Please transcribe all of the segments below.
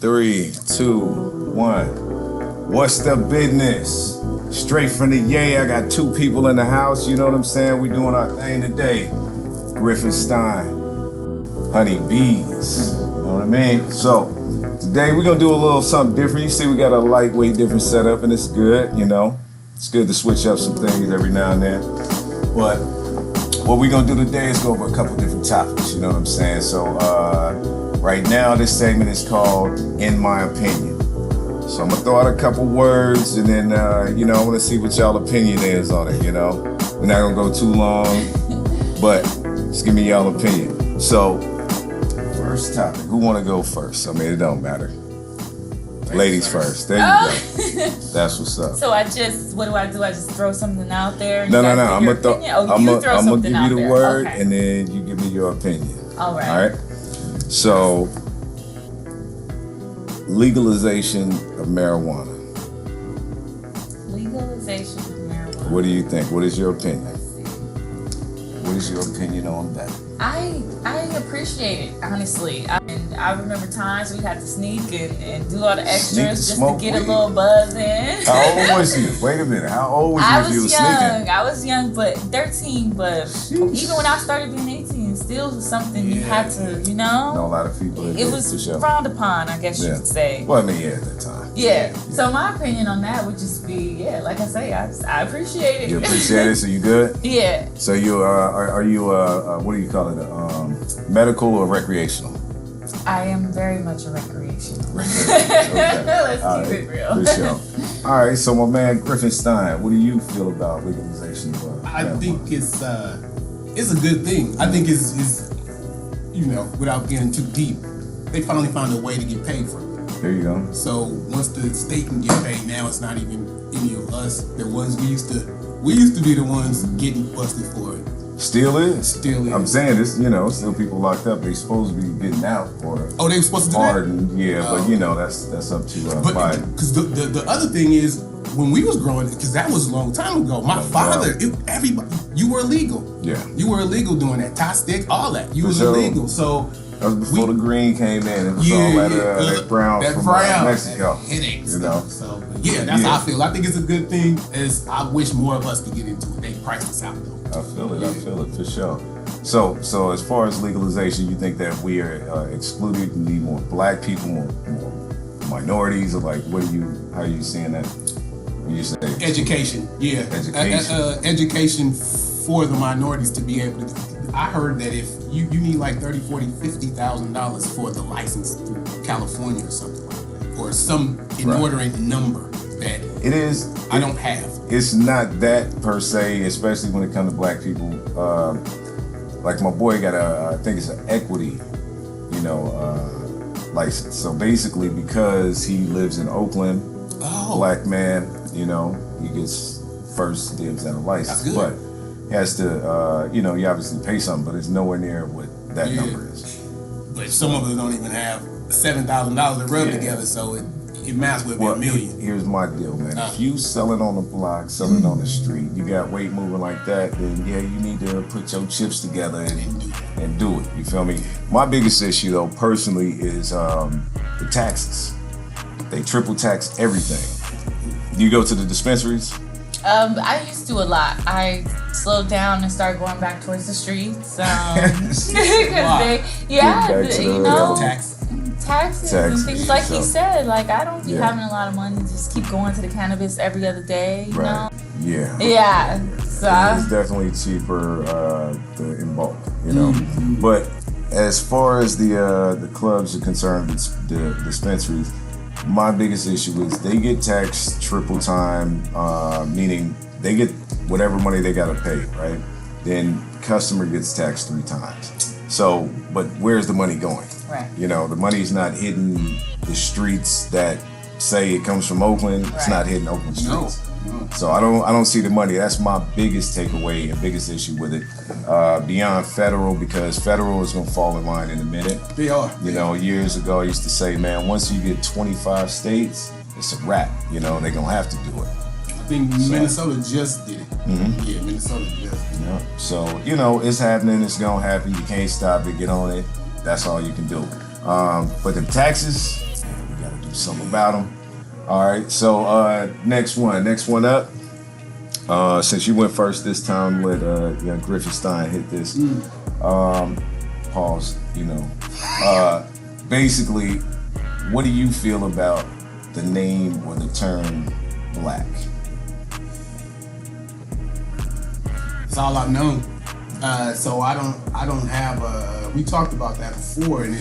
3, 2, 1. What's the business? Straight from the yay. I got 2 people in the house. You know what I'm saying? We doing our thing today. Griffin Stein, Honey Bees. You know what I mean? So today we're gonna do a little something different. You see, we got a lightweight, different setup, and it's good. You know, it's good to switch up some things every now and then. But what we're gonna do today is go over a couple different topics. You know what I'm saying? So right now, this segment is called "In My Opinion." So I'm gonna throw out a couple words, and then you know, I want to see what y'all opinion is on it. You know, we're not gonna go too long, but just give me y'all opinion. So first topic, who want to go first? I mean, it don't matter. Ladies first. There you go. That's what's up. So what do? I just throw something out there? No. I'm gonna give you the word, okay. And then you give me your opinion. All right. All right. So, legalization of marijuana. Legalization of marijuana. What do you think? What is your opinion? What is your opinion on that? I appreciate it, honestly. I remember times we had to sneak and do all the extras just to get a little buzz in. How old was you? Wait a minute. How old was you? I was you young. I was young, but 13. But even when I started being 18, still was something you had to, you know. Know a lot of people. It was frowned upon, I guess you could say. Well, I mean, at that time. Yeah. So my opinion on that would just be, like I say, I appreciate it. You appreciate it, so you good? Yeah. So you are you what do you call it? Medical or recreational? I am very much a recreational. Okay. Let's keep it real. For sure. All right, so my man Griffin Stein, what do you feel about legalization? I think it's a good thing. I think it's you know, without getting too deep, they finally found a way to get paid for it. There you go. So once the state can get paid, now it's not even any of us. We used to be the ones getting busted for it. Still is. Still is. I'm saying this, you know, still people locked up. They supposed to be getting out or they were supposed to do pardoned. that? Yeah, but you know, that's up to Biden. Because the other thing is, when we was growing, because that was a long time ago, my father, everybody, you were illegal. Yeah. You were illegal doing that. Tie stick, all that. You was illegal. So that was before the green came in. It was all that brown from Mexico. Headaches. You know. So that's how I feel. I think it's a good thing. I wish more of us could get into it. They priced us out though. I feel it for sure. So as far as legalization, you think that we are excluded and need more black people, more minorities, or like how are you seeing that? When you say education, education for the minorities to be able to. I heard that if you need like $30,000, $40,000, $50,000 for the license through California or something like that, or some inordinate number that it is. I don't have. It's not that per se, especially when it comes to black people. Like my boy got I think it's an equity, license. So basically, because he lives in Oakland, black man, he gets first dibs at a license. That's good. But he has to, you obviously pay something, but it's nowhere near what that number is. But some of them don't even have $7,000 to rub together, so it might as well be $1 million. Here's my deal, man. If you selling on the block, selling on the street, you got weight moving like that, then you need to put your chips together and do it. You feel me? My biggest issue, though, personally, is the taxes. They triple tax everything. Do you go to the dispensaries? I used to a lot. I slowed down and started going back towards the streets. Because taxes and things like he said. Like, I don't be having a lot of money to just keep going to the cannabis every other day, you know? Yeah. Yeah. So it's definitely cheaper in bulk, But as far as the clubs are concerned, the dispensaries, my biggest issue is they get taxed triple time, meaning they get whatever money they gotta pay, right? Then customer gets taxed 3 times. So, but where's the money going? Right. The money's not hitting the streets that say it comes from Oakland. Right. It's not hitting Oakland streets. No. So I don't see the money. That's my biggest takeaway and biggest issue with it. Beyond federal, because federal is gonna fall in line in a minute. They are. Years ago I used to say, man, once you get 25 states, it's a wrap. They're gonna have to do it. I think Minnesota just did it. Mm-hmm. Yeah, Minnesota just did it. Yeah. So, it's happening. It's going to happen. You can't stop it. Get on it. That's all you can do. But the taxes, Something about them. All right, so next one up. Since you went first this time, let young Griffin Stein hit this. Pause. Basically, what do you feel about the name or the term black? It's all I've known. So I don't have we talked about that before, and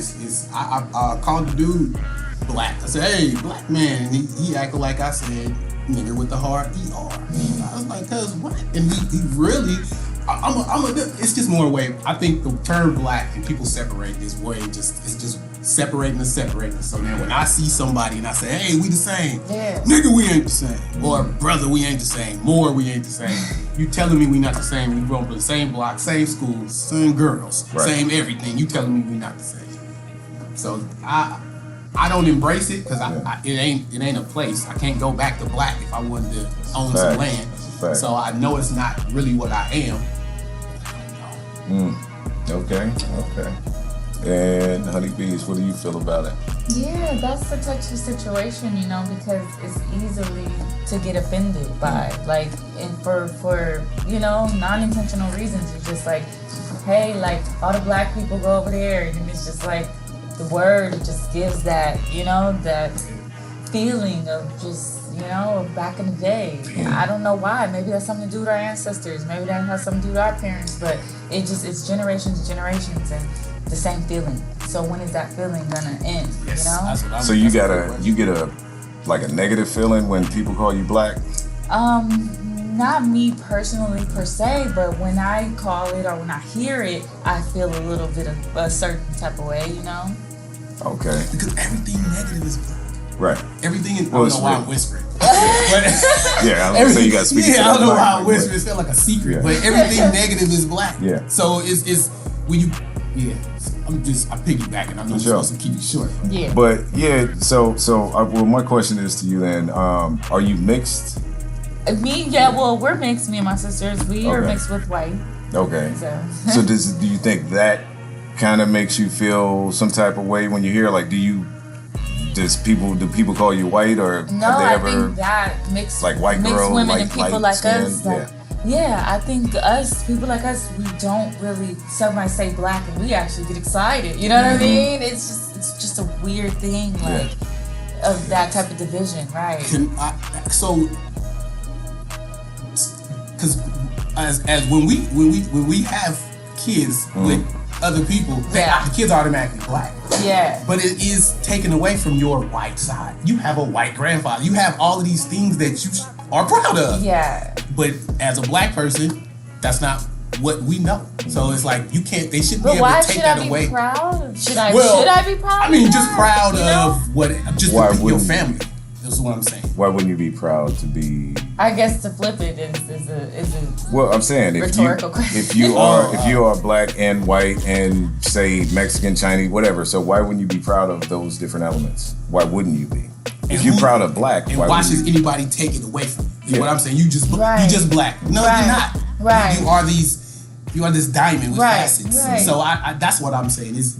I called the dude black. I said, hey, black man, and he acted like I said nigga with the hard ER. I was like, cuz what? And he really, it's just more way. I think the term black and people separate is way it's just separating us. So now when I see somebody and I say, hey, we the same, nigga, we ain't the same, or brother, we ain't the same, we ain't the same. You telling me we not the same? We grown up in the same block, same schools, same girls, same everything. You telling me we not the same? So I don't embrace it because it ain't a place. I can't go back to black if I wanted to own some land. So I know it's not really what I am. Okay. And Honeybees, what do you feel about it? Yeah, that's a touchy situation, because it's easily to get offended by, like, and for non-intentional reasons. It's just like, hey, like, all the black people go over there, and it's just like, the word just gives that, that feeling of just, of back in the day. I don't know why. Maybe that's something to do with our ancestors. Maybe that has something to do with our parents. But it's generations, and the same feeling. So when is that feeling gonna end? So you get a negative feeling when people call you black? Not me personally per se, but when I call it or when I hear it, I feel a little bit of a certain type of way, Okay. Because everything negative is black. Right. Everything is, I don't know why I'm whispering. Yeah, I was gonna say you gotta speak. Yeah, I don't know why I'm whispering. It felt like a secret, but everything negative is black. Yeah. So it's when you, I'm piggybacking. I'm not supposed to keep it short. Yeah. But so well, my question is to you then: are you mixed? Me, yeah. Well, we're mixed. Me and my sisters, we are mixed with white. Okay. So do you think that kind of makes you feel some type of way when you hear, like, do people call you white, or no? have they I ever, think that mixed like white mixed girl, women like, and people like skin? us. I think people like us, we don't really. Somebody say black and we actually get excited. You know what I mean? It's just a weird thing, like of that type of division, right? Because as when we have kids with other people, the kids are automatically black. Yeah. But it is taken away from your white side. You have a white grandfather. You have all of these things that you are proud of. Yeah. But as a black person, that's not what we know. So it's like you can't. They shouldn't be able to take that away. Proud? Should I be proud? I mean, just proud of what? Just your family. That's what I'm saying. Why wouldn't you be proud to be? I guess to flip it is a well, I'm saying rhetorical question. If you are black and white and say Mexican, Chinese, whatever, so why wouldn't you be proud of those different elements? Why wouldn't you be? If you're proud of black, and why should anybody take it away from you? Yeah. What I'm saying, you just black. No, you're not. Right. You are this diamond with facets. Right. So I that's what I'm saying is.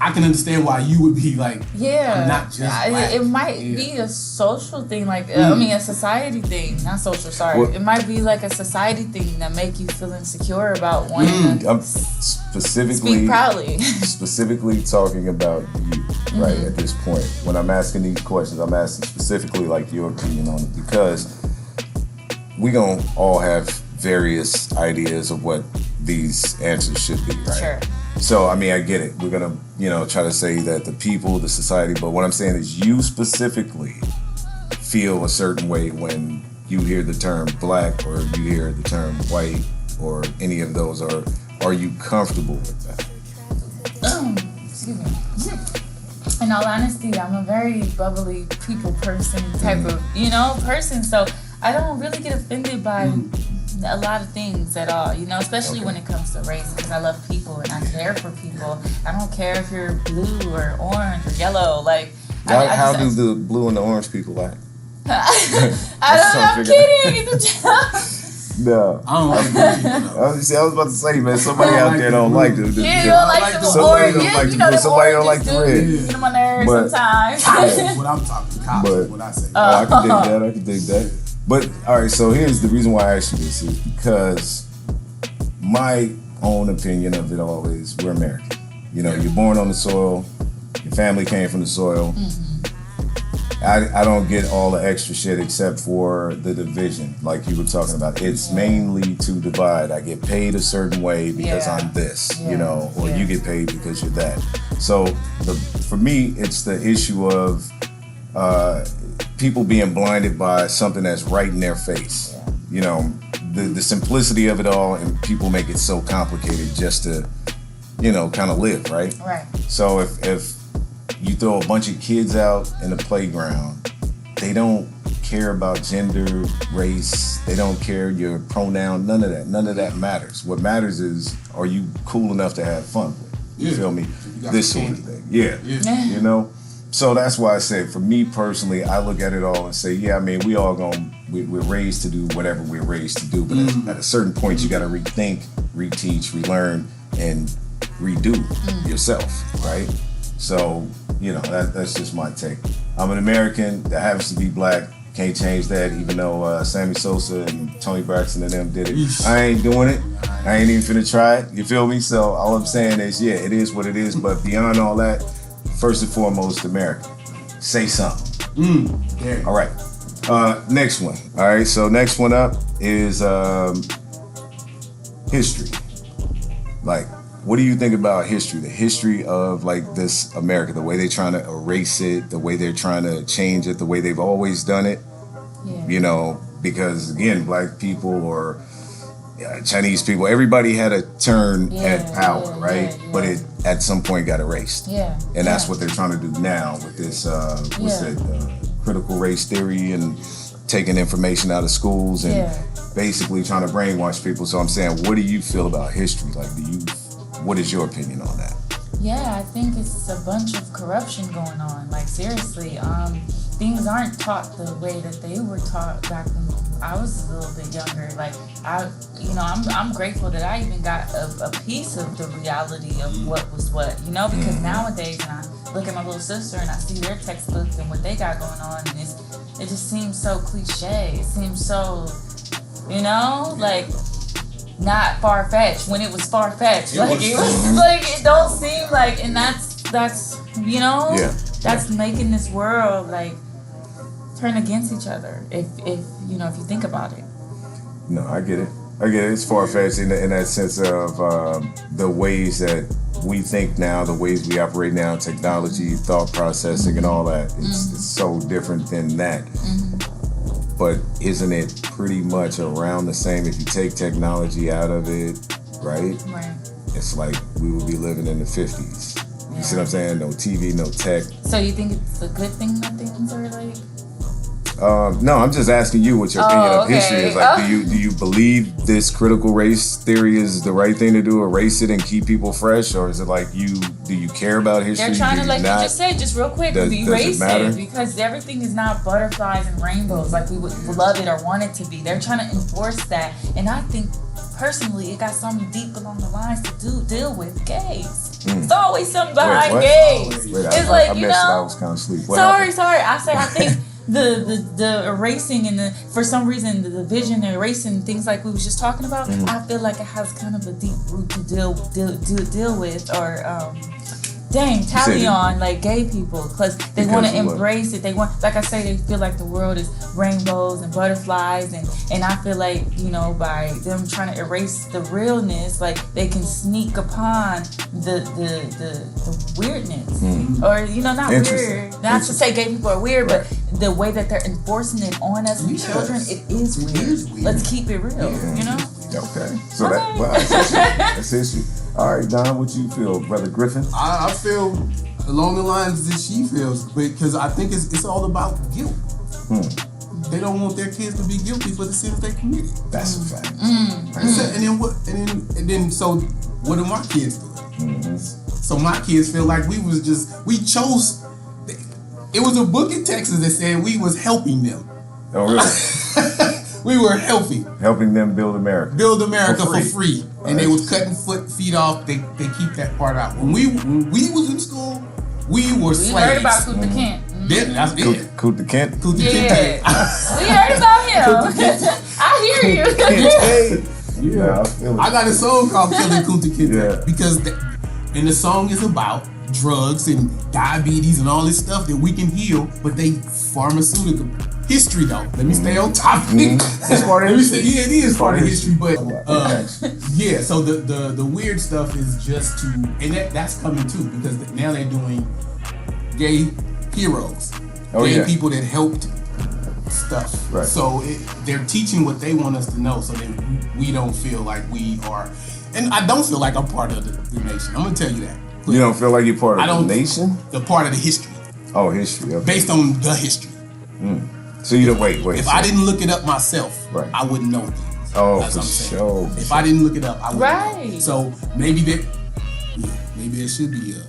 I can understand why you would be like, I'm not just black. It might be a social thing, like a society thing, not social. Sorry, it might be like a society thing that make you feel insecure about wanting to I'm specifically speak proudly. Specifically talking about you, right? At this point, when I'm asking these questions, I'm asking specifically like your opinion on it, because we gonna all have various ideas of what these answers should be, right? Sure. So, I mean, I get it. We're going to, try to say that the people, the society, but what I'm saying is you specifically feel a certain way when you hear the term black or you hear the term white or any of those, or are you comfortable with that? Excuse me. In all honesty, I'm a very bubbly people person type of, person. So I don't really get offended by a lot of things at all, especially when it comes to race, because I love people and I care for people. I don't care if you're blue or orange or yellow. Like, how do the blue and the orange people act? I'm kidding. No. I don't like them people. I was about to say, man, somebody out there don't like the Yeah, you don't like the somebody orange. don't like You the know blue. the Somebody don't like the oranges red. do get them on nerves But- sometimes. That's what I'm talking. Cops is what I say. Oh, I can dig that. I can dig that. But all right, so here's the reason why I asked you this is because my own opinion of it all is we're American. You know, you're born on the soil. Your family came from the soil. I don't get all the extra shit except for the division, like you were talking about. It's mainly to divide. I get paid a certain way because Yeah. I'm this, Yeah. you know, or Yeah. you get paid because you're that. So for me, it's the issue of people being blinded by something that's right in their face. Yeah. You know, the simplicity of it all, and people make it so complicated just to, you know, kind of live, right? Right. So if you throw a bunch of kids out in the playground, they don't care about gender, race, they don't care your pronoun, none of that. None of that matters. What matters is, are you cool enough to have fun with? You Yeah. feel me? You got This some sort of candy. thing. Yeah. Yeah. You know? So that's why I said, for me personally, I look at it all and say, yeah, I mean, we're raised to do whatever we're raised to do, but at a certain point, you got to rethink, reteach, relearn, and redo yourself, right? So, you know, that's just my take. I'm an American that happens to be black. Can't change that, even though Sammy Sosa and Tony Braxton and them did it. Yeesh. I ain't doing it. I ain't even finna try it. You feel me? So all I'm saying is, yeah, it is what it is. But beyond all that, first and foremost, American. Say something. Yeah. All right. Next one. All right. So next one up is history. Like, what do you think about history? The history of like this America, the way they're trying to erase it, the way they're trying to change it, the way they've always done it. Yeah. You know, because again, black people or Chinese people, everybody had a turn at power, yeah, right? yeah. But it at some point got erased. Yeah. And that's yeah. what they're trying to do now with this, what's Yeah. it, critical race theory and taking information out of schools and Yeah. basically trying to brainwash people. So I'm saying, what do you feel about history? Like, what is your opinion on that? Yeah, I think it's a bunch of corruption going on. Like seriously, things aren't taught the way that they were taught back when I was a little bit younger. Like I'm grateful that I even got a piece of the reality of what was what. You know, because nowadays when I look at my little sister and I see their textbooks and what they got going on, and it just seems so cliche. It seems so, you know, like. Not far-fetched when it was far-fetched. It was like it don't seem like, and that's you know, that's making this world like turn against each other. If you know, if you think about it. No, I get it. It's far-fetched in that sense of the ways that we think now, the ways we operate now, technology, thought processing, and all that. It's so different than that. But isn't it pretty much around the same if you take technology out of it, right? Right. It's like we would be living in the 50s. You see what I'm saying? No TV, no tech. So you think it's a good thing that things are like? No, I'm just asking you what your opinion of history is. Like, Oh. do you believe this critical race theory is the right thing to do, erase it and keep people fresh, or is it like do you care about history? They're trying Do to, you like not? you just said, just real quick, Does it erase matter? it because everything is not butterflies and rainbows like we would love it or want it to be. They're trying to enforce that, and I think personally, it got something deep along the lines to deal with gays. It's always something behind what? gays. Wait, It's I like missed you it. I know. was kind of asleep. What Sorry. happened? I think the erasing and for some reason the division, the erasing things like we was just talking about. I feel like it has kind of a deep root to deal with or tally on like gay people because they want to embrace it. They want, like I say, they feel like the world is rainbows and butterflies and I feel like, you know, by them trying to erase the realness, like they can sneak upon the weirdness or, you know, not weird, not to say gay people are weird, but the way that they're enforcing it on us and children, it is weird. Let's keep it real, you know? Okay. So that's history. All right, Don, what you feel, Brother Griffin? I feel along the lines that she feels, because I think it's all about guilt. They don't want their kids to be guilty for the sins they committed. That's a fact. And then so what do my kids do? So my kids feel like we chose. It was a book in Texas that said we was helping them. Oh, really? We were healthy. Helping them build America. Build America for free. Right. And they was cutting feet off. They keep that part out. When we was in school, we were slaves. We heard about Kunta Kent. That's it. Kunta Kent? Kunta Yeah. Kent. We heard about him. I hear you. Hey. Yeah, I feel it. I got a song called Killing Kunta Kent Yeah. because and the song is about drugs and diabetes and all this stuff that we can heal, but they pharmaceutical history though. Let me stay on topic. It's part of history. Yeah, it is part of history, but Yeah. yeah. So the weird stuff is just to, and that's coming too because now they're doing gay heroes, gay people that helped stuff. Right. So they're teaching what they want us to know, so that we don't feel like we are. And I don't feel like I'm part of the nation. I'm gonna tell you that. You don't feel like you're part of the nation? The part of the history. Oh, history. Okay. Based on the history. So you don't wait. If I didn't look it up myself, right. I wouldn't know things. Oh, that's for what I'm saying. sure. If I didn't look it up, I wouldn't Right. know. So maybe there should be a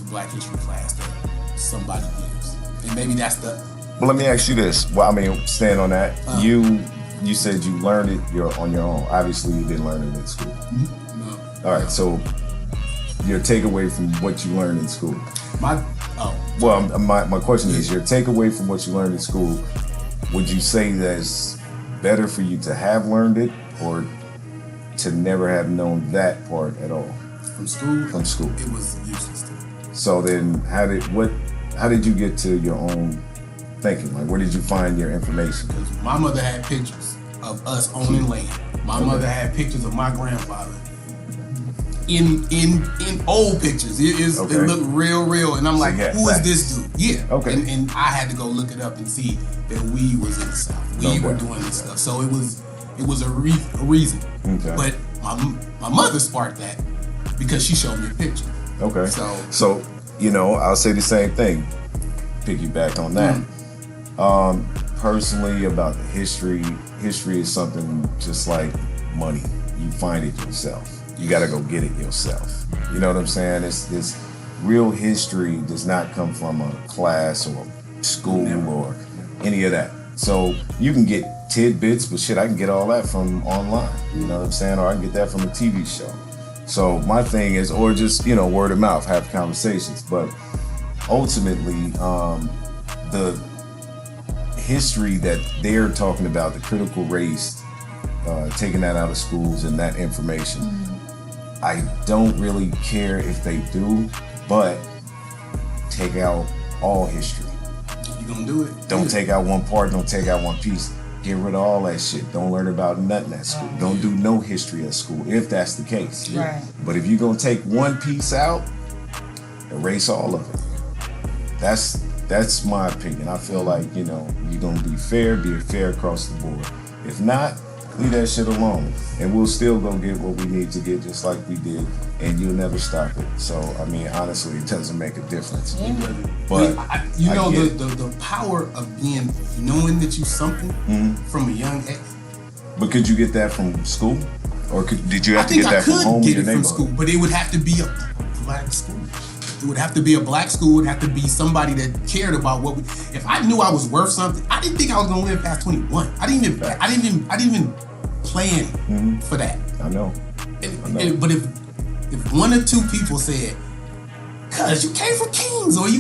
Black history class that somebody gives, and maybe that's the. Well, let me ask you this. Well, I mean, staying on that, you said you learned it on your own. Obviously, you didn't learn it in school. No. All right, so your takeaway from what you learned in school. My question is your takeaway from what you learned in school. Would you say that it's better for you to have learned it or to never have known that part at all? From school? From school. It was useless to me. So then how did you get to your own thinking? Like, where did you find your information? Because my mother had pictures of us owning land. My mother had pictures of my grandfather. In old pictures, it looked real, and I'm like, who is this dude? Yeah, okay. And I had to go look it up and see that we was in the South. We were doing this stuff, so it was a reason. Okay. But my mother sparked that because she showed me a picture. Okay. So I'll say the same thing. Piggyback on that. Personally, about the history is something just like money. You find it yourself. You got to go get it yourself. You know what I'm saying? This real history does not come from a class or school or any of that. So you can get tidbits, but shit, I can get all that from online. You know what I'm saying? Or I can get that from a TV show. So my thing is, or just, word of mouth, have conversations. But ultimately, the history that they're talking about, the critical race, taking that out of schools and that information, I don't really care if they do, but take out all history. You gonna do it? Don't take out one part, don't take out one piece. Get rid of all that shit. Don't learn about nothing at school. Don't do no history at school, if that's the case. Right. But if you're gonna take one piece out, erase all of it. That's my opinion. I feel like, you're gonna be fair across the board. If not, leave that shit alone. And we'll still go get what we need to get just like we did. And you'll never stop it. So, I mean, honestly, it doesn't make a difference. Yeah. But the power of knowing that you something from a young age. But could you get that from school? Or did you have to get that from home? I think I could get it from school, but it would have to be a black school. It would have to be a black school. It would have to be somebody that cared about what we. If I knew I was worth something, I didn't think I was gonna live past 21. I didn't even plan for that. I know. But if one or two people said, "Cause you came from kings, or they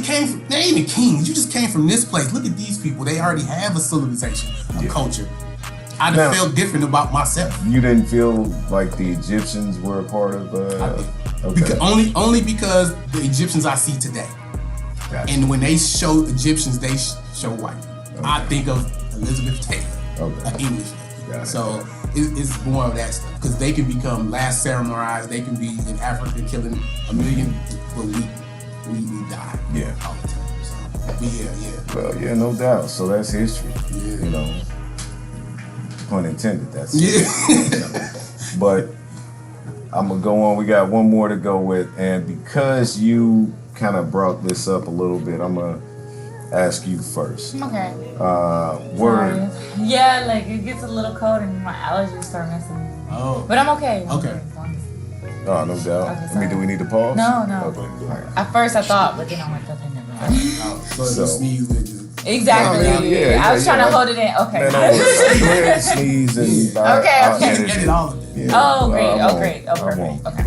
ain't even kings. You just came from this place. Look at these people. They already have a civilization, a culture." I'd have felt different about myself. You didn't feel like the Egyptians were a part of. Okay. Only because the Egyptians I see today, and when they show Egyptians, they show white. Okay. I think of Elizabeth Taylor, an English lady. So it's more of that stuff because they can become last samurais. They can be in Africa killing a million, but we die. All the time. So, yeah. Well, yeah, no doubt. So that's history. Yeah. Pun intended. That's But I'm gonna go on. We got one more to go with, and because you kind of brought this up a little bit, I'm gonna ask you first. Okay. Word. Sorry. Yeah, like it gets a little cold and my allergies start messing with me. Oh. But I'm okay. Okay. Oh, no doubt. Okay, I mean, do we need to pause? No. Okay. All right. At first I thought, but then I'm like, okay, never mind. So sneeze with you. Exactly. I was trying to hold it in. Okay. Man, go ahead, sneeze and Okay. Edit all of it. Yeah. Oh, great. Great. Oh, perfect. Okay.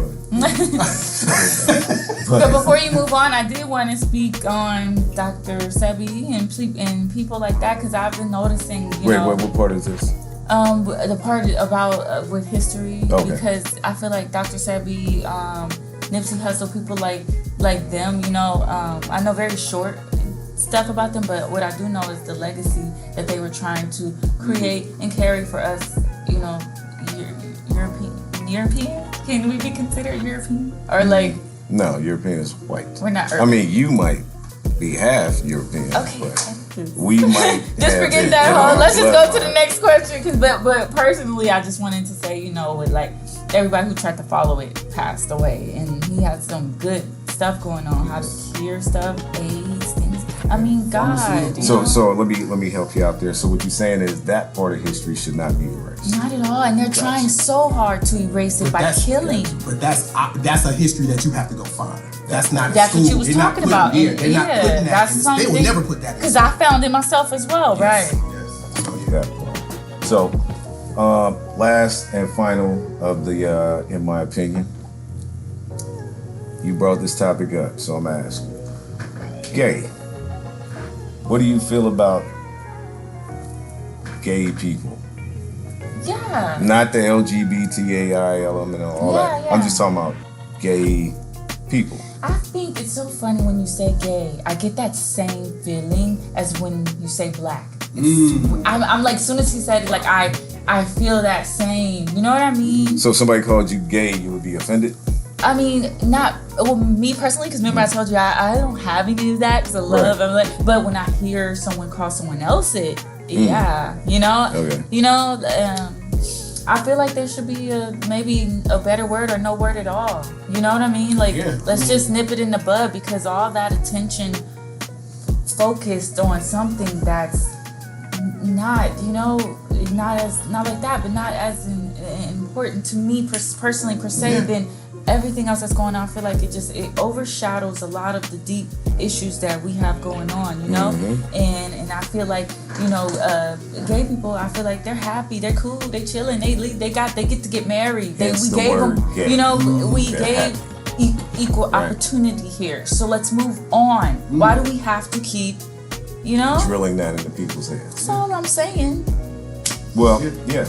So before you move on, I did want to speak on Dr. Sebi and people like that, because I've been noticing. Wait, what part is this? The part about with history, Okay. because I feel like Dr. Sebi, Nipsey Hussle, people like them. I know very short stuff about them, but what I do know is the legacy that they were trying to create and carry for us. European? Can we be considered European? Or like? No, European is white. We're not. I mean, you might be half European, Okay. but we might just forget that whole. Let's just go to the next question. But personally, I just wanted to say, with like everybody who tried to follow it passed away, and he had some good stuff going on. How to cure stuff, AIDS, things. I mean, God. So let me help you out there. So what you're saying is that part of history should not be erased. Not at all, and they're trying so hard to erase it by killing. But that's a history that you have to go find. That's not. That's school. what you was talking about. They're not putting that. That's something. They will never put that. Because I found it myself as well. Yes. Right. Yes. So you got a point. So last and final of the, in my opinion, you brought this topic up, so I'm asking, gay. What do you feel about gay people? Yeah. Not the LGBTAI element and all that. Yeah. I'm just talking about gay people. I think it's so funny when you say gay. I get that same feeling as when you say black. I'm like, as soon as he said it, like I feel that same. You know what I mean? So if somebody called you gay, you would be offended? I mean, not me personally, because remember I told you I don't have any of that because I love. I'm like, but when I hear someone call someone else it, yeah, Okay. I feel like there should be maybe a better word or no word at all. You know what I mean? Like, let's just nip it in the bud, because all that attention focused on something that's not, not like that, but not as important to me personally per se than everything else that's going on. I feel like it overshadows a lot of the deep issues that we have going on, and I feel like, gay people, I feel like they're happy, they're cool, they chilling, they get to get married. We gave them, we gave equal opportunity here. So let's move on. Why do we have to keep, drilling that into people's heads? That's all I'm saying. Well, yeah.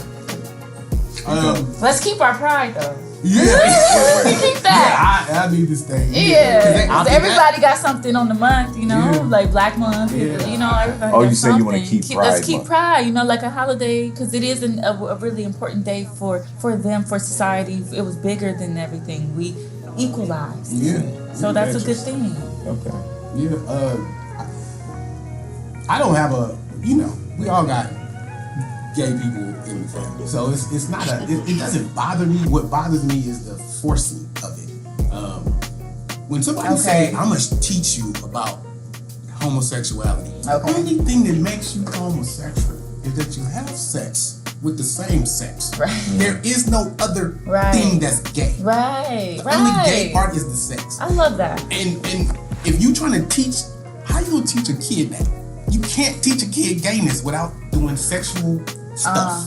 Let's keep our pride though. Yeah. Keep that. Yeah, I need this thing. Yeah. Because everybody got something on the month, like Black Month, everybody Oh, got you say you want to something. keep Pride Let's keep Month. pride, like a holiday, because it is a really important day for them, for society. It was bigger than everything. We equalized. Yeah. So that's a good thing. Okay. Yeah. I don't have we all got gay people in the family, so it's not it doesn't bother me. What bothers me is the forcing of it. When somebody say, "I'm gonna teach you about homosexuality," the only thing that makes you homosexual is that you have sex with the same sex. Right. There is no other thing that's gay. Right. The only gay part is the sex. I love that. And if you trying to teach, how you gonna teach a kid that? You can't teach a kid gayness without doing sexual stuff.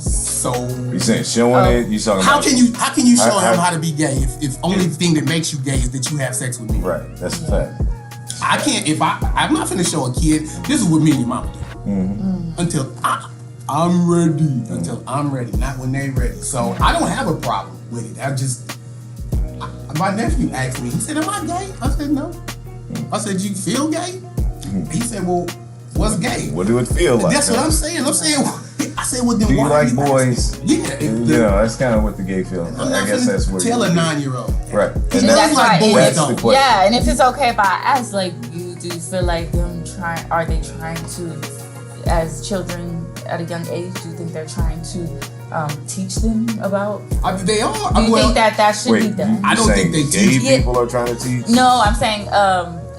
So You saying showing it? You talking how about? can you show him how to be gay if only thing that makes you gay is that you have sex with me? Right. That's a fact. I can't. I'm not finna show a kid. This is what me and your mama do. Until I'm ready. Until I'm ready. Not when they ready. So I don't have a problem with it. My nephew asked me. He said, "Am I gay?" I said, "No." I said, "You feel gay?" He said, "Well, what's gay?" What do it feel like? That's what I'm saying. I said, "Well, then Do you why like are you boys? asking?" Yeah. That's kind of what the gay feeling. I'm not I guess finna that's what. tell a 9-year-old. Right. And And that's that's right. boys the don't. question. Yeah, and if it's okay if I ask, like, do you feel like are they trying to, as children at a young age, do you think they're trying to teach them about? They are. Do you think that should be done? I don't think they gay teach. people are trying to teach. No, I'm saying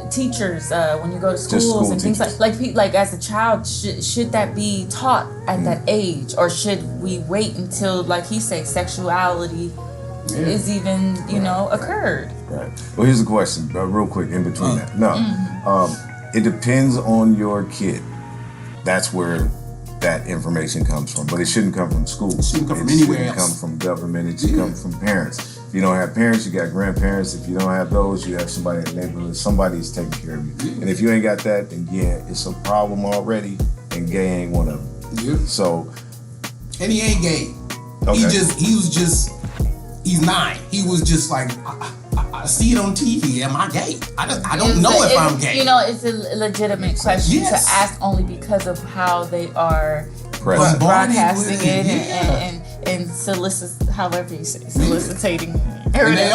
teachers when you go to schools school and things teachers. like as a child, should that be taught at that age, or should we wait until, like he said, sexuality is even occurred? Right. Well, here's a question, real quick in between that. No, It depends on your kid. That's where that information comes from. But it shouldn't come from school. It shouldn't come from anywhere else. It shouldn't come from government. It should come from parents. If you don't have parents, you got grandparents. If you don't have those, you have somebody in the neighborhood. Somebody's taking care of you. And if you ain't got that, then yeah, it's a problem already. And gay ain't one of them. So. And he ain't gay. Okay. He's 9. He was just like, I see it on TV. Am I gay? I don't know if I'm gay. You know, it's a legitimate question to ask only because of how they are broadcasting it and however you say, soliciting. And they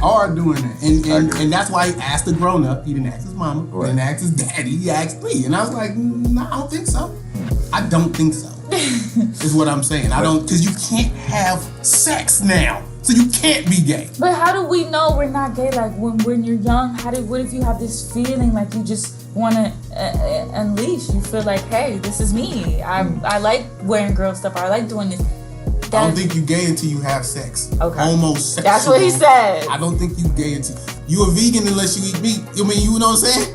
are doing it. And that's why he asked the grown up. He didn't ask his mama. He didn't ask his daddy. He asked me. And I was like, no, I don't think so. I don't think so. Is what I'm saying. I don't, because you can't have sex now. So you can't be gay. But how do we know we're not gay? Like when you're young, what if you have this feeling like you just want to unleash? You feel like, hey, this is me. I like wearing girl stuff. I like doing this. I don't think you gay until you have sex. Okay. Homosexual. That's what he said. I don't think you gay until you a vegan unless you eat meat. You mean, you know what I'm saying?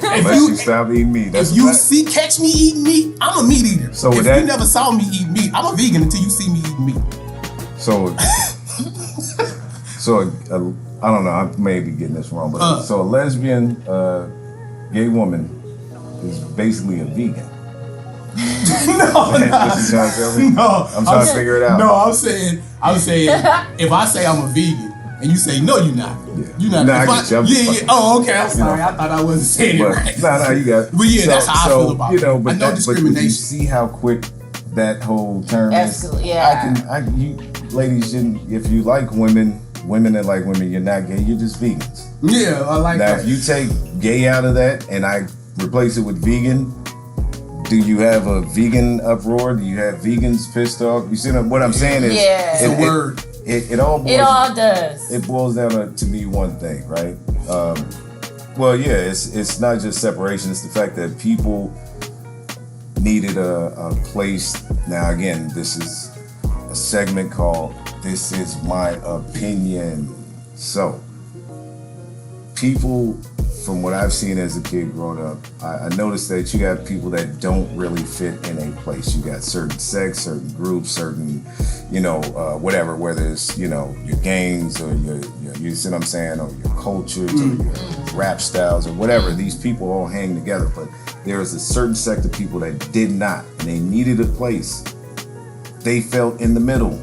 Unless you stop eating meat. If you catch me eating meat, I'm a meat eater. So if you never saw me eat meat, I'm a vegan until you see me eating meat. So I don't know. I may be getting this wrong, but so a lesbian, gay woman is basically a vegan. No. I'm trying to figure it out. No, I'm saying, if I say I'm a vegan and you say no, you're not. Yeah. You're not. Nah, Oh, okay. I'm sorry. I thought I wasn't saying it right. No, you got it. But yeah, that's how I feel about it. But I know discrimination. But you see how quick that whole term is. Yeah. You ladies, if you like women that like women, you're not gay. You're just vegans. Yeah, I like that. Now, if you take gay out of that and I replace it with vegan. Do you have a vegan uproar? Do you have vegans pissed off? You see what I'm saying is it's a word. It all does. It boils down to be one thing, right? It's not just separation. It's the fact that people needed a place. Now again, this is a segment called "This Is My Opinion." So people. From what I've seen as a kid growing up, I noticed that you got people that don't really fit in a place. You got certain sects, certain groups, certain, whatever, whether it's, your gangs or your you see what I'm saying, or your cultures or your rap styles or whatever. These people all hang together, but there is a certain sect of people that did not, and they needed a place. They felt in the middle.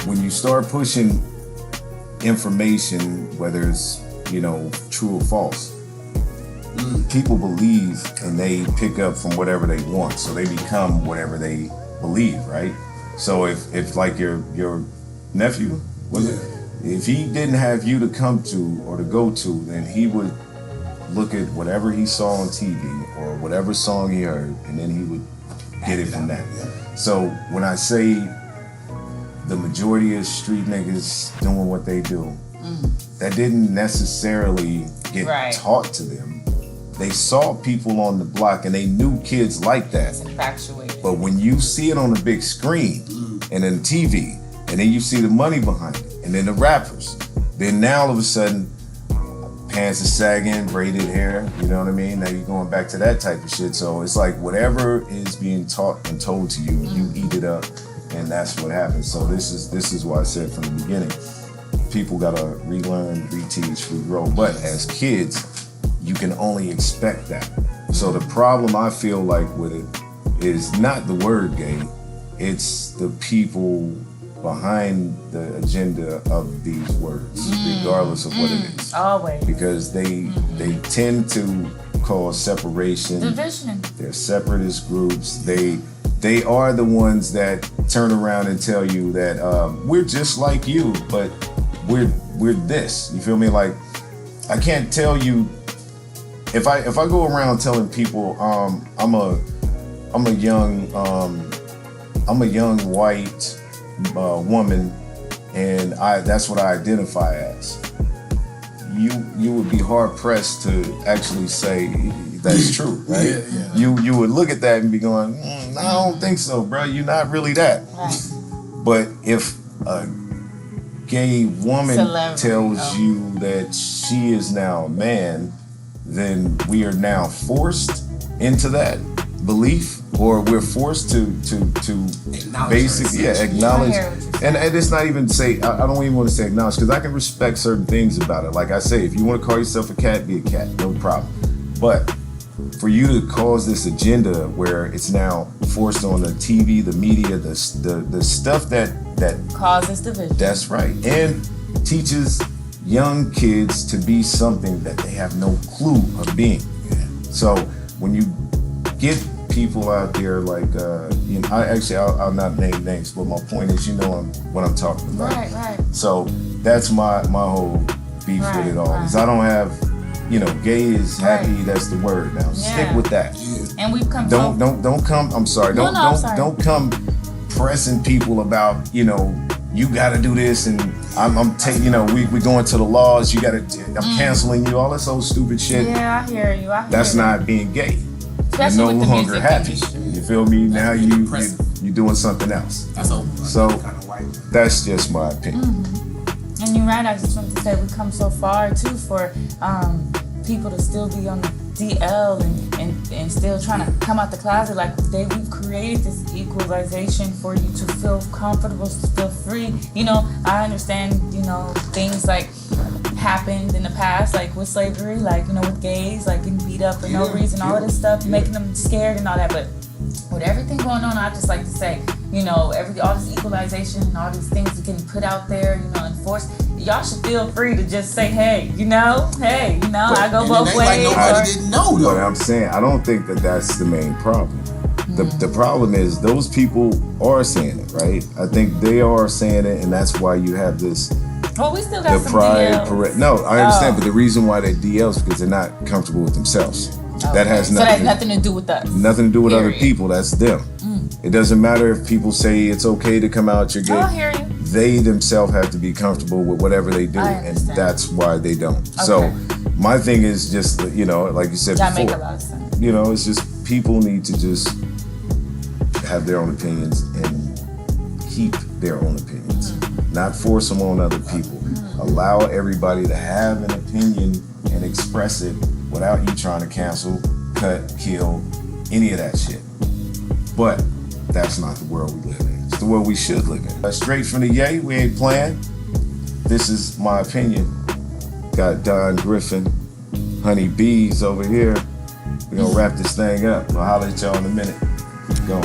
When you start pushing information, whether it's true or false. People believe and they pick up from whatever they want, so they become whatever they believe, right? So if like your nephew, if he didn't have you to come to or to go to, then he would look at whatever he saw on TV or whatever song he heard, and then he would get it from that. So when I say the majority of street niggas doing what they do, that didn't necessarily get taught to them. They saw people on the block and they knew kids like that. It's infatuated. But when you see it on the big screen and then TV, and then you see the money behind it, and then the rappers, then now all of a sudden, pants are sagging, braided hair, you know what I mean? Now you're going back to that type of shit. So it's like whatever is being taught and told to you, you eat it up, and that's what happens. So this is why I said from the beginning, people gotta relearn, reteach, regrow. But as kids, you can only expect that. So the problem I feel like with it is not the word gay, it's the people behind the agenda of these words, regardless of what it is. Always. Because they tend to cause separation. Division. They're separatist groups. They are the ones that turn around and tell you that we're just like you, but we're this. You feel me? Like, I can't tell you if I go around telling people I'm a young white woman and that's what I identify as. You would be hard pressed to actually say that's true, right? Yeah. You would look at that and be going, I don't think so, bro. You're not really that. Right. But if a gay woman tells you that she is now a man, then we are now forced into that belief, or we're forced to basically acknowledge. And it's not even say, I don't even want to say acknowledge, because I can respect certain things about it. Like I say, if you want to call yourself a cat, be a cat, no problem. But for you to cause this agenda where it's now forced on the TV, the media, the stuff that causes division. That's right, and teaches young kids to be something that they have no clue of being. So when you get people out there like, you know, I'll not name names, but my point is, you know what I'm talking about. Right. So that's my whole beef with it all. Is I don't have, you know, gay is happy. That's the word now. Stick with that. And we've come. Don't come. I'm sorry. Don't come pressing people about, you know, you got to do this, and I'm taking, you know, we going to the laws. You got to. I'm canceling you. All this old stupid shit. Yeah, I hear you. That's not being gay. Especially You're no with the longer music happy. industry. You feel me? Now you doing something else. So that's just my opinion. And you're right. I just wanted to say we come so far too for people to still be on the DL and still trying to come out the closet. Like we've created this equalization for you to feel comfortable, to feel free. You know, I understand, you know, things like happened in the past, like with slavery, like, you know, with gays, like getting beat up for no reason, all of this stuff, making them scared and all that. But with everything going on, I just like to say, you know, all this equalization and all these things that getting put out there, you know, enforced. Y'all should feel free to just say, hey, you know, I go both ways. Like nobody didn't know though. But I'm saying, I don't think that's the main problem. The problem is those people are saying it, right? I think they are saying it, and that's why you have this. Well, we still got the some pride, DLs. No, I understand, but the reason why they're DLs is because they're not comfortable with themselves. That has So that has nothing to do with us. Nothing to do with other Period. people. That's them. It doesn't matter if people say it's okay to come out, you're gay. I hear you. They themselves have to be comfortable with whatever they do, and that's why they don't. Okay. So my thing is just, you know, like you said That before, make a lot of sense. you know, it's just people need to just have their own opinions and keep their own opinions, not force them on other people. Allow everybody to have an opinion and express it without you trying to cancel, cut, kill, any of that shit. But that's not the world we live in. It's the world we should live in. Straight from the Yay, we ain't playing. This is my opinion. Got Don Griffin, Honey Bees over here. We're gonna wrap this thing up. I'll holler at y'all in a minute. Go.